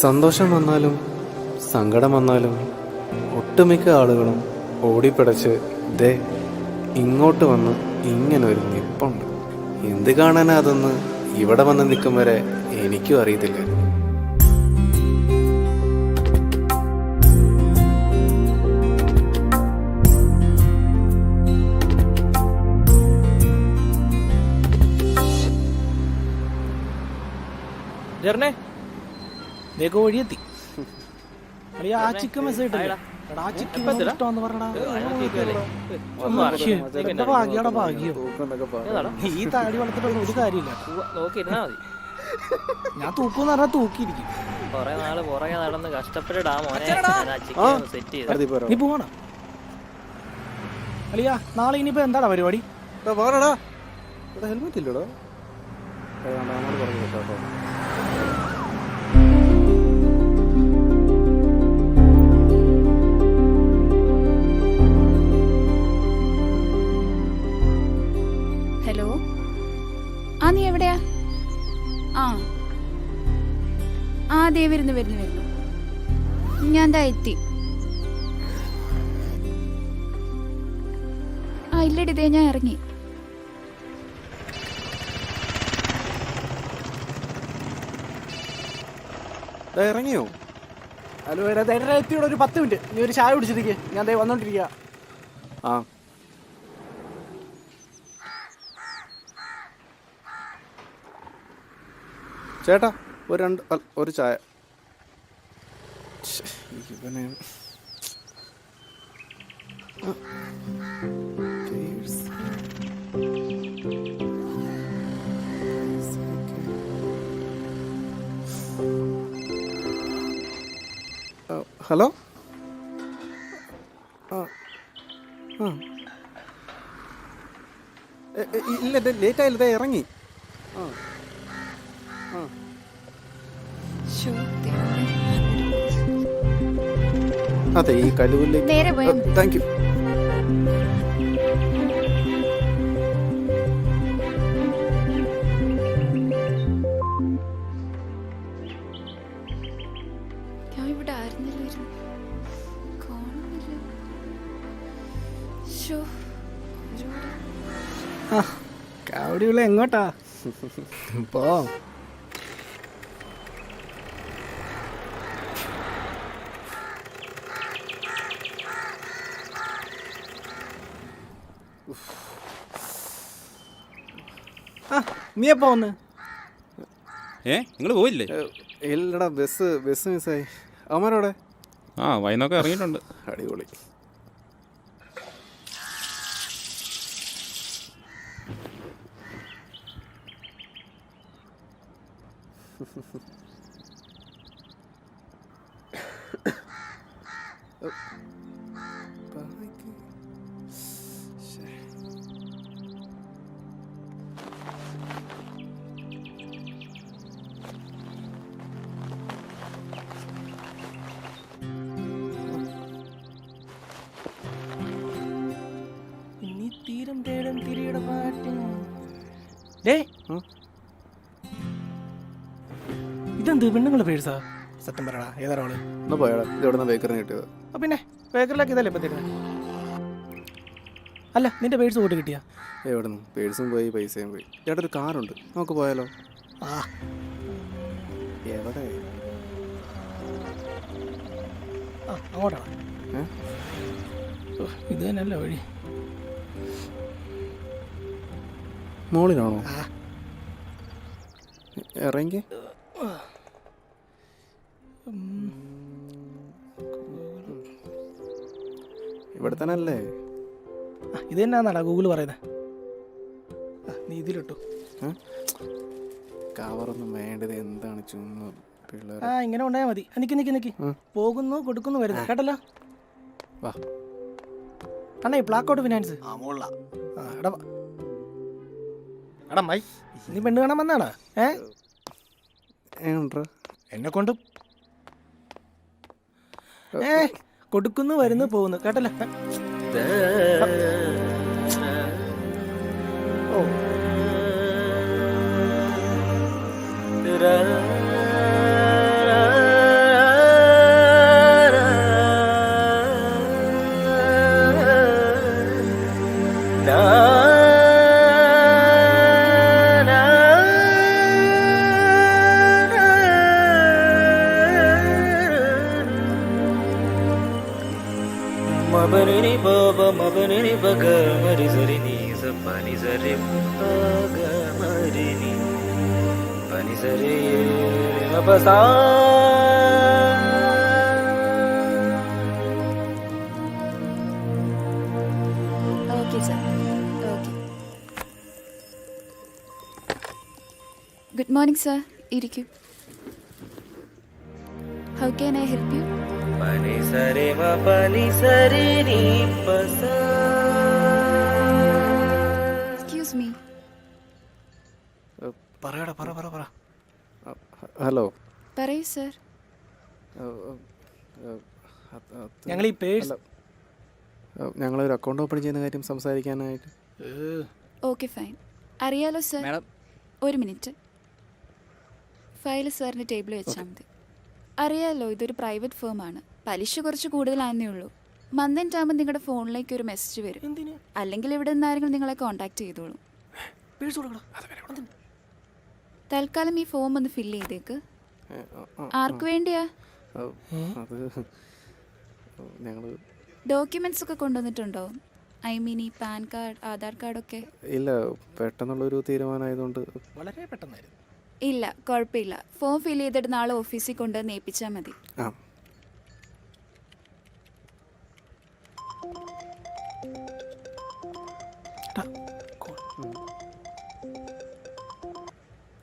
സന്തോഷം വന്നാലും സങ്കടം വന്നാലും ഒട്ടുമിക്ക ആളുകളും ഓടിപ്പിടച്ച് ദേ ഇങ്ങോട്ട് വന്ന് ഇങ്ങനൊരു നിപ്പുണ്ട്. എന്ത് കാണാനാ അതൊന്ന് ഇവിടെ വന്ന് നിൽക്കും വരെ എനിക്കും അറിയത്തില്ലായിരുന്നു. വഴിയെത്തി ആ ചിക്കൻ മെസ്സേജ് ഭാഗ്യോ ഈ താടി വളർത്തിട്ടൊന്നും ഒരു കാര്യമില്ല. ഞാൻ തൂക്കൂന്ന് പറഞ്ഞാൽ തൂക്കിയിരിക്കും. നീ പോവാണോ അളിയാ? നാളെ ഇനിയിപ്പോ എന്താടാ പരിപാടി? ഹെൽമെറ്റ് ഇല്ലടോ. പറഞ്ഞു കേട്ടോ. ഹലോ, നീ എവിടെയാ? ദേ വരുന്നു. ഞാൻ ദാ എത്തി. ഇല്ലടി, ദേ ഞാൻ ഇറങ്ങി. ഇറങ്ങിയോ? ഹലോ, എത്തിയോടെ ഒരു 10 മിനിറ്റ്. നീ ഒരു ചായ കുടിച്ചിരിക്കെ, ഞാൻ ദേ വന്നോണ്ടിരിക്കുക. ചേട്ടാ ഒരു ചായ. ഇവനെ ഹലോ. ഇല്ല, ലേറ്റ് ആയില്ല, ഇറങ്ങി. അതെ, ഈ കലുവില്ലേ. Thank you. കാവടിയുള്ള എങ്ങോട്ടാ പോ? നീ എപ്പോ വന്ന്? നിങ്ങൾ പോയില്ലേ? ഇല്ലടാ, ബസ് മിസ്സായി. അവന്മാരോടെ വൈകുന്നൊക്കെ ഇറങ്ങിയിട്ടുണ്ട്. അടിപൊളി. തീരം തേടും തിരിയുടെ പാട്ട്. ഇതെന്ത് പെണ്ണുങ്ങളുടെ പേഴ്സാ? സത്യം പറയടാ, ഏതാ ആള്? ഒന്ന് പോയാടാ, ഇത് എവിടെ നിന്ന് ബേക്കറിന് കിട്ടിയത്? പിന്നെ ബേക്കറിലാക്കി ഇതല്ലേ ഇപ്പൊ തരുന്നത്? അല്ല, നിന്റെ പേഴ്സ് പോയിട്ട് കിട്ടിയാ? എവിടെ നിന്ന്? പേഴ്സും പോയി, പൈസയും പോയി. ചേട്ടാ, ഒരു കാറുണ്ട്, നമുക്ക് പോയാലോ? എവിടെ? അങ്ങോട്ടാണ്. ഇത് തന്നെയല്ല വഴി. മോളിലാണോ? ഇറങ്ങി. ഇവിടെ തന്നെ അല്ലേ? ഇത് തന്നെയാന്നാടാ ഗൂഗിൾ പറയുന്നത്. നീ ഇതിലിട്ടു. കവറൊന്നും വേണ്ടത് എന്താണ്? ചുമ്മാ പിള്ളേർ. ഇങ്ങനെ ഉണ്ടായാ മതി. നിക്ക് പോകുന്നു കൊടുക്കുന്നു വരുന്നു, കേട്ടല്ലോ. വാ അണ്ണേ, പ്ലാക്കൗട്ട് ഫിനാൻസ്. എടാ മൈ, നീ പെണ്ണ് കാണാൻ വന്നാടാ? എന്നെ കൊണ്ട് കൊടുക്കുന്നു വരുന്നു പോകുന്നു, കേട്ടല്ലോ. ഓ മബനി ബാബ മബനി ബഗ മരി സരി നീ സ പനി സരി ബഗ മരി നീ പനി സരി മബസാ. Okay sir. Okay. Good morning sir. ഇരിക്കൂ. How can I help you? പനി സരി മ പനി സരി നീ പസാ. Excuse me. പറയടാ പറ പറ പറ. ഹലോ. പറയൂ സർ. ഞങ്ങൾ ഈ പേഴ്സ് ഞങ്ങളൊരു അക്കൗണ്ട് ഓപ്പൺ ചെയ്യുന്ന കാര്യം സംസാരിക്കാനായിട്ട്. Okay fine. അറിയാലോ സർ. മാഡം ഒരു മിനിറ്റ്. ഫയൽ സാറിൻ്റെ ടേബിൾ വെച്ചാൽ മതി. അറിയാലോ ഇതൊരു പ്രൈവറ്റ് ഫേമാണ്. പലിശ കുറച്ച് കൂടുതലാണെന്നേ ഉള്ളൂ. മന്ത് എൻഡ് ആകുമ്പോൾ നിങ്ങളുടെ ഫോണിലേക്ക് ഒരു മെസ്സേജ് വരും. എന്തിന് അല്ലെങ്കിൽ ഇവിടെ നിന്ന് ആരെങ്കിലും നിങ്ങളെ കോൺടാക്ട് ചെയ്തോളും. പേഴ്സ് കൊടുക്കടാ. തൽക്കാലം ഈ ഫോം ഒന്ന് ഫില്ല് ചെയ്തേക്ക്. ആർക്ക് വേണ്ടിയാ? അത് ഞങ്ങൾ ഡോക്യുമെന്റ്സ് ഒക്കെ കൊണ്ടുവന്നിട്ടുണ്ടോ? ഐ മീൻ ഈ പാൻ കാർഡ്, ആധാർ കാർഡൊക്കെ? ഇല്ല, പെട്ടെന്നുള്ളൊരു തീരുമാനമായതുകൊണ്ട്. വളരെ പെട്ടെന്നായിരുന്നു. ഇല്ല, കുഴപ്പമില്ല. ഫോം ഫില്ല് ചെയ്തിട്ട് നാളെ ഓഫീസിൽ കൊണ്ടുവന്ന് ഏൽപ്പിച്ചാൽ മതി. ആ.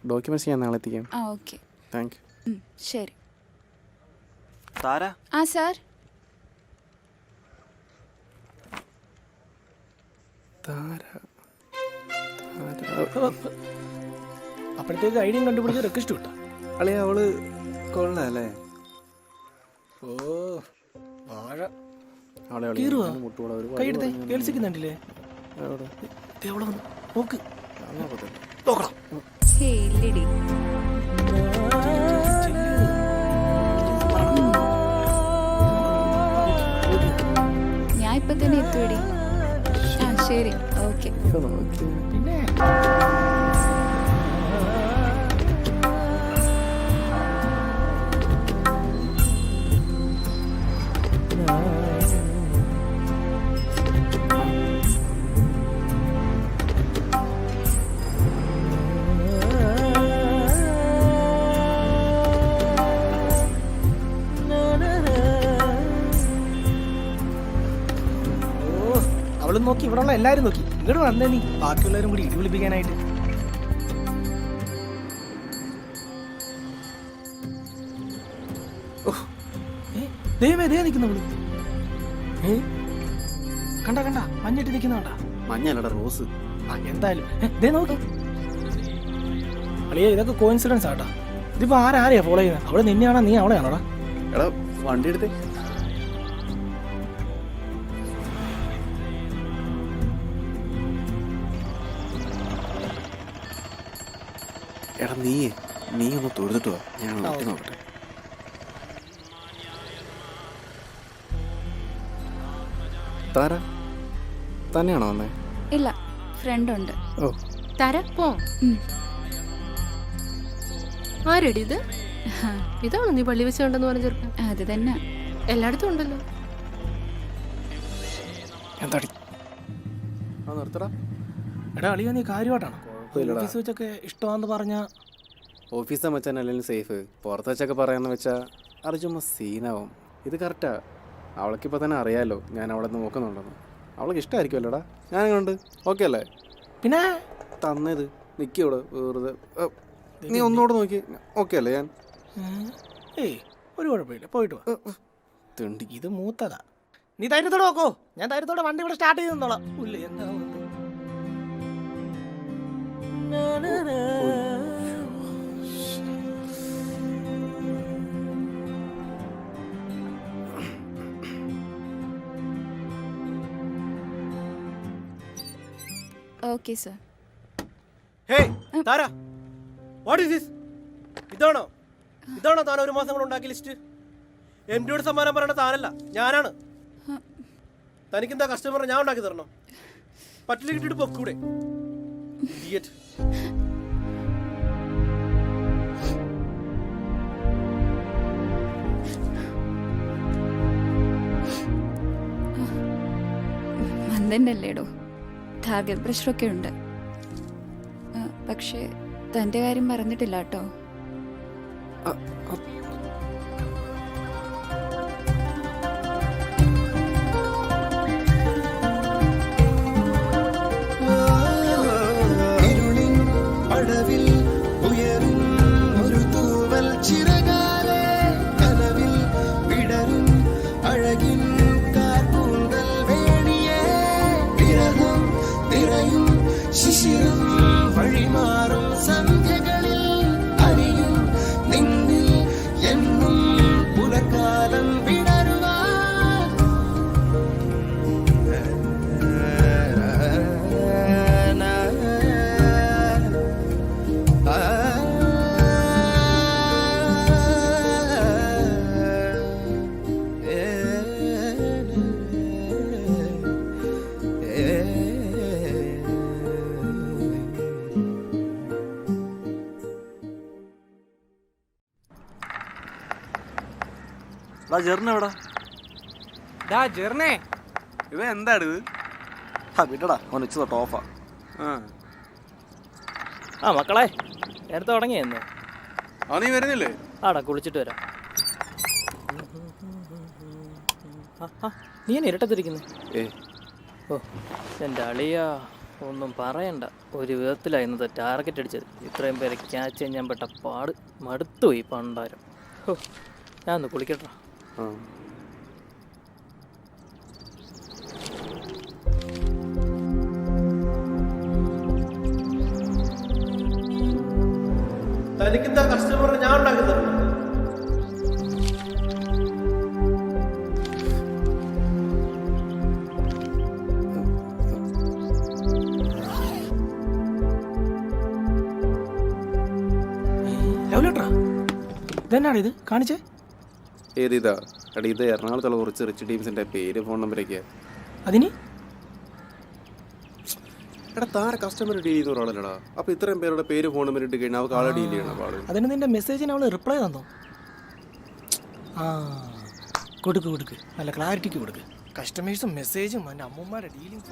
ഡോക്യുമെന്റ്സ് ഞാൻ നാളെ എത്തിക്കാം. ആ ഓക്കെ. Thank you. ശരി. താര ആ സാർ. അപ്പോഴത്തേക്ക് ഐഡിയും കണ്ടുപിടിച്ച് റിക്വസ്റ്റ് കിട്ടാം. അളിയ അവള് കൊള്ളാല്ലേ? ഓ വാഴ അവളെ കീറുവാ. മുട്ടുകൂടെ ഒരു കൈയെടുത്തേ കേൾസിക്കുന്നുണ്ടല്ലേ? അവിടെ അവളെ വന്ന് നോക്ക്. നോക്കത്തില്ല. നോക്കണം. ഹേ ഇല്ലടി. ഞാൻ ഇപ്പൊ തന്നെ എത്തുവടി. ആ ശരി. ഓക്കെ. പിന്നെ അവളും നോക്കി, ഇവിടെ ഉള്ള എല്ലാരും നോക്കി. ഇങ്ങോട്ട് വന്നേ നീ, ബാക്കിയുള്ളവരും കൂടി ഇടി വിളിപ്പിക്കാനായിട്ട്. ദൈവമേ, ദേ നിൽക്കുന്നവള്. കണ്ട കണ്ട മഞ്ഞിട്ട് നിൽക്കുന്ന കണ്ട. മഞ്ഞല്ലട, റോസ്. ആ എന്തായാലും ദേ നോക്കി. അളിയ ഇതൊക്കെ കോയിൻസിഡൻസ് ആട്ടാ. ഇതിപ്പോ ആരാരെയാ ഫോളോ ചെയ്യുന്നത്? അവള് നിന്നെയാണോ നീ അവളെയാണോടാ? എടാ വണ്ടി എടുത്തേ. എടാ നീ ഒന്ന് തൊഴുതിട്ട് വാ, ഞാൻ നോക്കി നോക്കട്ടെ. താര തന്നെയാണോ വന്നേ? ഇല്ല, ഫ്രണ്ട് ഉണ്ട്. ഓ തരപ്പോ ആരെടി ഇത്? ഇതാണോ നീ പള്ളി വെച്ച് കണ്ടെന്ന് പറഞ്ഞ ചെറുപ്പം? അത് തന്നെ. എല്ലായിടത്തും ഉണ്ടല്ലോ. എന്താടി നിർത്തടാ. എടാ അളിയ നീ കാര്യമായിട്ടാണ് കുഴപ്പമില്ലടാ. ഓഫീസ് വെച്ചൊക്കെ ഇഷ്ടമാണെന്ന് പറഞ്ഞ ഓഫീസിൽ വെച്ചാൽ അല്ലെങ്കിൽ സേഫ്. പുറത്ത് വെച്ചൊക്കെ പറയാന്ന് വെച്ചാൽ അത് ചുമ്മാ സീനാവും. ഇത് കറക്റ്റാ. അവൾക്കിപ്പോൾ തന്നെ അറിയാലോ ഞാൻ അവിടെ നിന്ന് നോക്കുന്നുണ്ടെന്ന്. അവൾക്ക് ഇഷ്ടമായിരിക്കുമല്ലോടാ. ഞാനങ്ങനുണ്ട്. ഓക്കെ അല്ലേ? പിന്നെ തന്നത് നിൽക്കിവിടെ വെറുതെ. നീ ഒന്നുകൂടെ നോക്കി. ഓക്കെ അല്ലേ? ഞാൻ ഏയ് ഒരു കുഴപ്പമില്ല, പോയിട്ട് വാ. തെണ്ടി. ഇത് മൂത്തതാ. നീ ധൈര്യത്തോടെ നോക്കോ, ഞാൻ ധൈര്യത്തോടെ വണ്ടി ഇവിടെ സ്റ്റാർട്ട് ചെയ്ത് തന്നോളാം. ഇല്ല എന്താ okay sir. Hey Tara, what is this? ഇതാണോ താൻ ഒരു മാസം കൊണ്ട് ഉണ്ടാക്കിയ ലിസ്റ്റ്? എന്നോട് സമ്മാനം പറയേണ്ട താനല്ല, ഞാനാണ്. തനിക്കെന്താ കസ്റ്റമർ ഞാൻ ഉണ്ടാക്കി തരണം? പറ്റില്ല കിട്ടിയിട്ട് പൊക്കൂടെ? ഇഡിയറ്റ്. മന്ദൻ്റെ അല്ലേടോ, ടാർഗറ്റ് പ്രഷറൊക്കെ ഉണ്ട്. പക്ഷേ തൻ്റെ കാര്യം പറഞ്ഞിട്ടില്ല കേട്ടോ. ജെറിനെവിടാ? ഇവ എന്താണ് ഇത്? വിട്ടടാ, അവൻ ഉച്ച തൊട്ട് ഓഫാ. ആ മക്കളെ, നേരത്തെ തുടങ്ങിയെന്ന്. നീ വരുന്നില്ലേ? ആടാ, കുളിച്ചിട്ട് വരാം. നീ എന്നെ ഇരട്ടത്തിരിക്കുന്നു. ഓ എൻ്റെ അളിയാ, ഒന്നും പറയണ്ട. ഒരു വിധത്തിലാണ് ഇന്നത്തെ ടാർഗറ്റ് അടിച്ചത്. ഇത്രയും പേരെ ക്യാച്ച് ചെയ്യാൻ പെട്ട പാട് മടുത്തുപോയി പണ്ടാരം. ഓ, ഞാൻ ഒന്ന് കുളിക്കട്ടാ. തനിക്കെന്താ കസ്റ്റമറിന് ഞാൻ ഉണ്ടാക്കുന്നത്? ഇതെന്നാണ് ഇത് കാണിച്ചേ? ഏതിതാ? എടാ, ഇത് എറണാകുളത്തുള്ള കുറച്ച് റിച്ച് ടീംസിന്റെ പേര്, ഫോൺ നമ്പരൊക്കെയാ. അതിന് എടാ, താരെ കസ്റ്റമർ ഡീൽ ചെയ്യുന്ന ഒരാളല്ലടാ. അപ്പൊ ഇത്രയും പേരുടെ പേര്, ഫോൺ നമ്പർ ഇട്ട് കഴിഞ്ഞാൽ അവർക്ക് ആളെ ഡീൽ ചെയ്യണം. പാട്. അതിന് നിന്റെ മെസ്സേജിന് അവള് റിപ്ലൈ തന്നോ? കൊടുക്ക്, നല്ല ക്ലാരിറ്റിക്ക് കൊടുക്ക്. കസ്റ്റമേഴ്സും മെസ്സേജും എൻ്റെ അമ്മമാരുടെ dealing.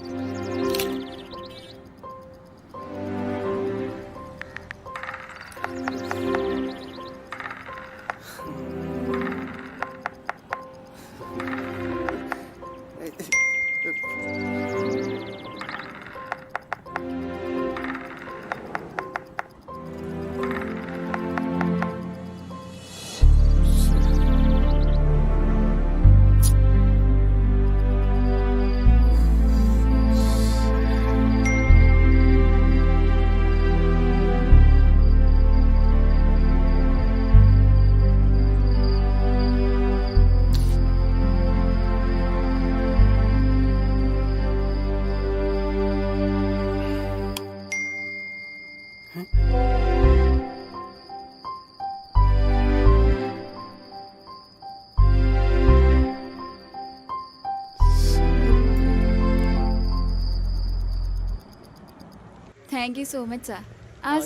Thank you so much sir.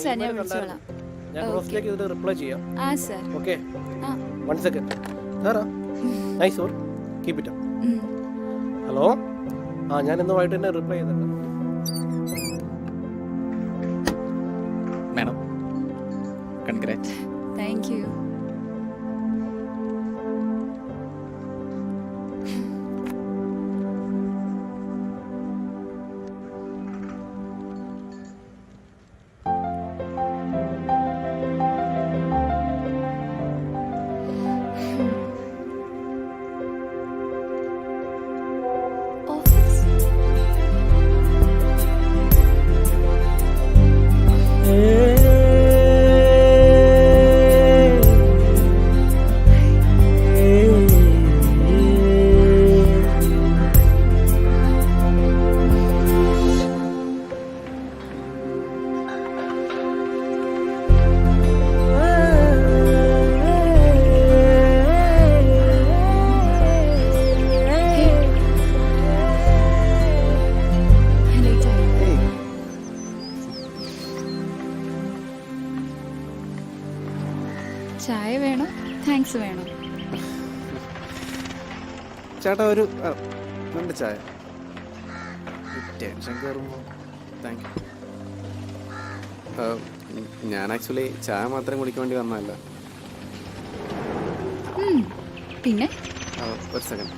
Sir ഞാൻ വിളിച്ചോളാം. ഞാൻ ക്രോസിലേക്ക് ഇതിൽ റിപ്ലൈ ചെയ്യാം. Sir. Okay, 1 second. Sara, nice work, keep it up. Hello, ഞാൻ ഇന്ന് വൈകിട്ട് തന്നെ റിപ്ലൈ ചെയ്തിട്ടുണ്ട്. Madam, congrat. Thank you. ചായ വേണോ താങ്ക്സ് വേണോ? ചേട്ടാ, ഒരു 2 ചായ. ടെൻഷൻ കയറുമ്പോൾ താങ്ക് യു. ഞാൻ ആക്ച്വലി ചായ മാത്രം കുടിക്കാൻ വേണ്ടി വന്നതല്ല. പിന്നെ ഒരു സെക്കൻഡ്,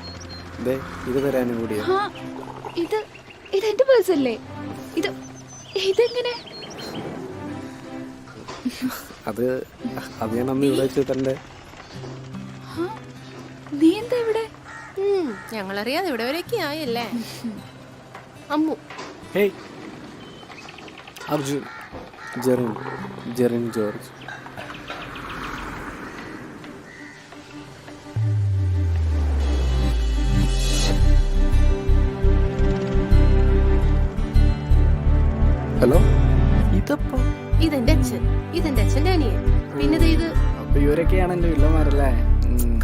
ഇതേ ഇത് തരാനും കൂടിയാ. ആ ഇതെന്റെ പേഴ്സ് അല്ലേ? ഇതെങ്ങനെ? അത് ഞാൻ അന്ന് ഇവിടെ വെച്ച് തരണ്ടേ. നീ എന്താ ഇവിടെ? ഞങ്ങളറിയാതെ ഇവിടെ വരെയൊക്കെ ആയല്ലേ. അമ്മു ഹേയ് അർജുൻ, ജെറിൻ ജോർജ്. ഹലോ, ഇതപ്പോ ഇതെന്റെ അച്ഛന്റെ അനിയൻ. പിന്നെ ഇത് അപ്പൊ ഇവരൊക്കെയാണ് എന്റെ വില്ലന്മാരല്ലേ?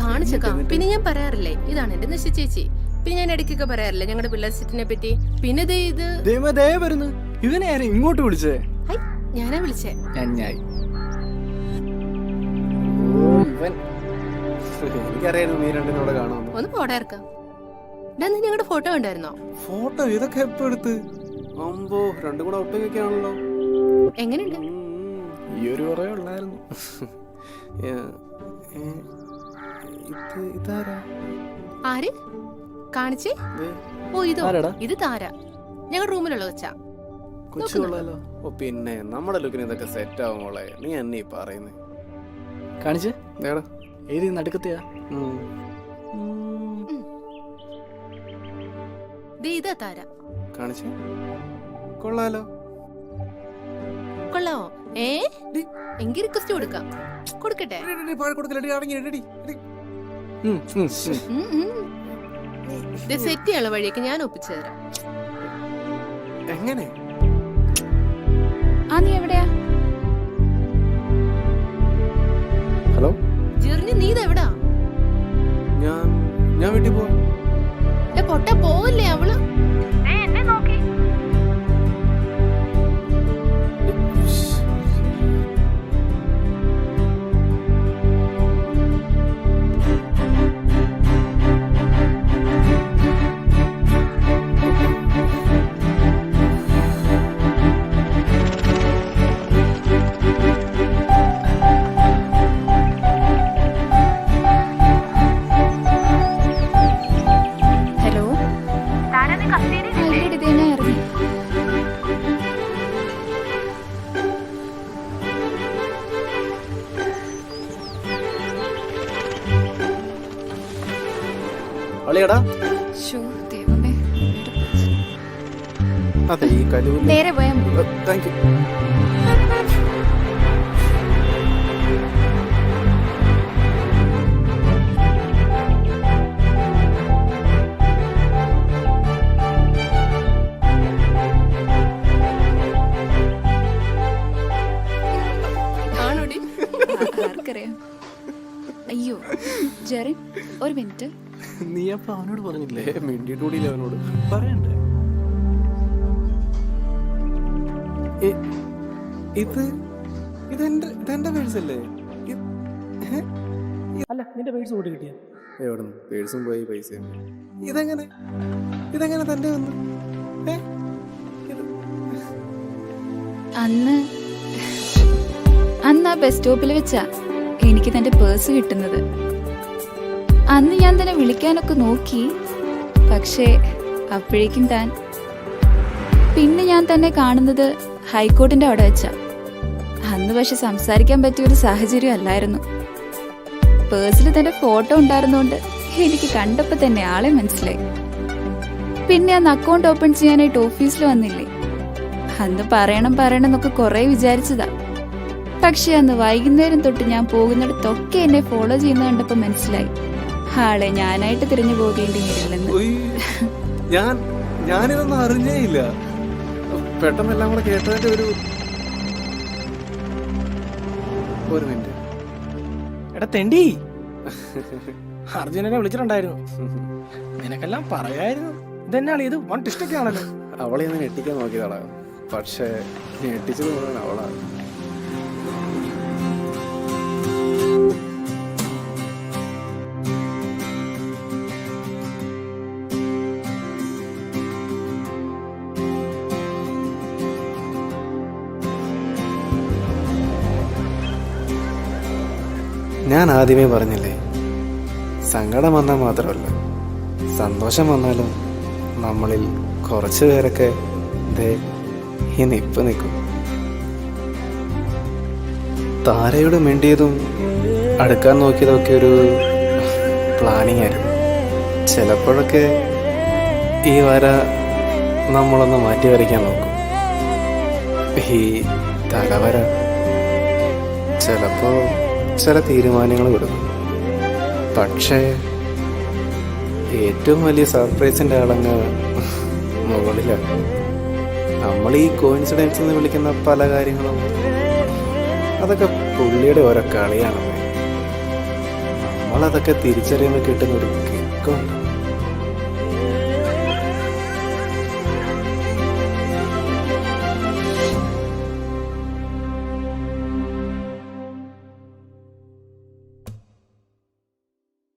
കാണിച്ചേക്കാം. പിന്നെ ഞാൻ പറയാറില്ലേ, ഇതാണ് എന്റെ നിശ്ചയ ചേച്ചി. പിന്നെ ഞാൻ ഇടയ്ക്കൊക്കെ പറയാറില്ലേ ഞങ്ങളുടെ പിള്ളേർ സെറ്റിനെ പറ്റി. പിന്നെ ഇത് ദേ വരുന്നു. ഇവനെ ആരും ഇങ്ങോട്ട് വിളിച്ചേ? ഹൈ, ഞാനാ വിളിച്ചേ. ഞായി എനിക്കറിയായിരുന്നു നീ രണ്ടിനോട് കാണാമെന്ന്. ഒന്ന് പോടാ ഇറക്കാം. നീ ഞങ്ങളുടെ ഫോട്ടോ ഉണ്ടായിരുന്നോ? ഫോട്ടോ ഇതൊക്കെ എപ്പോ എടുത്ത്? അമ്പോ, രണ്ടും കൂടെ ഒട്ടുമൊക്കെ ആണല്ലോ. എങ്ങനെയുണ്ട്? ഈ ഒരു കുറേ ഉള്ളായിരുന്നു. ഇതാരാ? ആര് കാണിച്ചേ? ഓ ഇത് താര, ഞങ്ങളുടെ റൂമിലുള്ള വെച്ചാ. കൊച്ചു കൊള്ളാലോ. ഓ പിന്നെ നമ്മുടെ ലുക്കിന് ഇതൊക്കെ സെറ്റ് ആവും മോളെ. നീ എന്നെ പറയുന്നേ. കാണിച്ചേ? നേടാ ഏത് നടുക്കത്തെയാ? ഇതാ താര. കാണിച്ചേ? കൊള്ളാലോ. കൊള്ളാമോ? എങ്കിൽ റിക്വസ്റ്റ് കൊടുക്കാം. കൊടുക്കട്ടെ? സെറ്റ് ചെയ്യാനുള്ള വഴിയൊക്കെ ഞാൻ ഒപ്പിച്ചു തരാം. എങ്ങനെ? നീ എവിടെയാ? ഹലോ, ജെറിന് നീ ഇതെവിടാ? ഞാൻ വീട്ടിൽ പോവാ. പൊട്ട പോവല്ലേ അവള്? എന്നെ നോക്കി. അളിയടാ, അതെ ഈ കലൂര്. നേരെ പോയാ മതി. Thank you. ആണോടി? ആർക്കറിയാം. അയ്യോ ജെറിൻ, ഒരു മിനിറ്റ്. നീ അപ്പൊ അവനോട് പറഞ്ഞില്ലേ? മിണ്ടിട്ടൂടിയില്ല അവനോട്. പറയണ്ടേ? ഇതെന്റെ പേഴ്സല്ലേ? അല്ല, നിന്റെ പേഴ്സ് കൂട്ടി കിട്ടിയ? എവിടുന്ന്? പേഴ്സും പോയി, പൈസയും. ഇതെങ്ങനെ തന്റെ വന്നു? അന്ന് ആ ബസ് സ്റ്റോപ്പിൽ വെച്ചാ എനിക്ക് തന്റെ പേഴ്സ് കിട്ടുന്നത്. അന്ന് ഞാൻ തന്നെ വിളിക്കാനൊക്കെ നോക്കി, പക്ഷേ അപ്പോഴേക്കും താൻ. പിന്നെ ഞാൻ തന്നെ കാണുന്നത് ഹൈക്കോർട്ടിന്റെ അവിടെ വെച്ചാ. അന്ന് പക്ഷെ സംസാരിക്കാൻ പറ്റിയൊരു സാഹചര്യം അല്ലായിരുന്നു. പേഴ്സിൽ തന്റെ ഫോട്ടോ ഉണ്ടായിരുന്നോണ്ട് എനിക്ക് കണ്ടപ്പോ തന്നെ ആളെ മനസ്സിലായി. പിന്നെ അന്ന് അക്കൗണ്ട് ഓപ്പൺ ചെയ്യാനായിട്ട് ഓഫീസിൽ വന്നില്ലേ, അന്ന് പറയണമെന്നൊക്കെ കുറെ വിചാരിച്ചതാ. പക്ഷെ അന്ന് വൈകുന്നേരം തൊട്ട് ഞാൻ പോകുന്നിടത്തൊക്കെ എന്നെ ഫോളോ ചെയ്യുന്ന കണ്ടപ്പോ മനസ്സിലായി ആളെ ഞാനായിട്ട് തിരഞ്ഞു പോകേണ്ടി വരില്ലെന്ന്. ഞാനിതൊന്നും അറിഞ്ഞേ ഇല്ല. പെട്ടെന്നെല്ലാം കൂടെ കേട്ടതിന്റെ ഒരു മിനിറ്റ്. എടാ തെണ്ടി, അർജുനനെ വിളിച്ചിട്ടുണ്ടായിരുന്നു. നിനക്കെല്ലാം പറയായിരുന്നു. ഇതെന്നാണ് ഇത്? വൺ ടെസ്റ്റൊക്കെ ആണല്ലോ. അവളെ ഒന്ന് ഞെട്ടിക്കാൻ നോക്കിയതാടാ, പക്ഷെ ഞെട്ടിച്ചത് മുഴുവൻ അവളാണ്. ഞാൻ ആദ്യമേ പറഞ്ഞില്ലേ, സങ്കടം വന്നാൽ മാത്രമല്ല സന്തോഷം വന്നാലും നമ്മളിൽ കുറച്ച് പേരൊക്കെ ദേ ഈ നിപ്പ് നിൽക്കും. താരയോട് മിണ്ടിയതും അടുക്കാൻ നോക്കിയതൊക്കെ ഒരു പ്ലാനിങ് ആയിരുന്നു. ചിലപ്പോഴൊക്കെ ഈ വര നമ്മളൊന്ന് മാറ്റി വരയ്ക്കാൻ നോക്കും. ഈ തലവര ചിലപ്പോൾ ചില തീരുമാനങ്ങൾ കൊടുക്കും. പക്ഷേ ഏറ്റവും വലിയ സർപ്രൈസിൻ്റെ ആളങ്ങ് മുകളിലാണ്. നമ്മൾ ഈ കോയിൻസിഡൻസ് എന്ന് വിളിക്കുന്ന പല കാര്യങ്ങളും അതൊക്കെ പുള്ളിയുടെ ഓരോ കളിയാണ്. നമ്മളതൊക്കെ തിരിച്ചറിയുമ്പോൾ കിട്ടുന്നൊരു കിക്കുണ്ട്.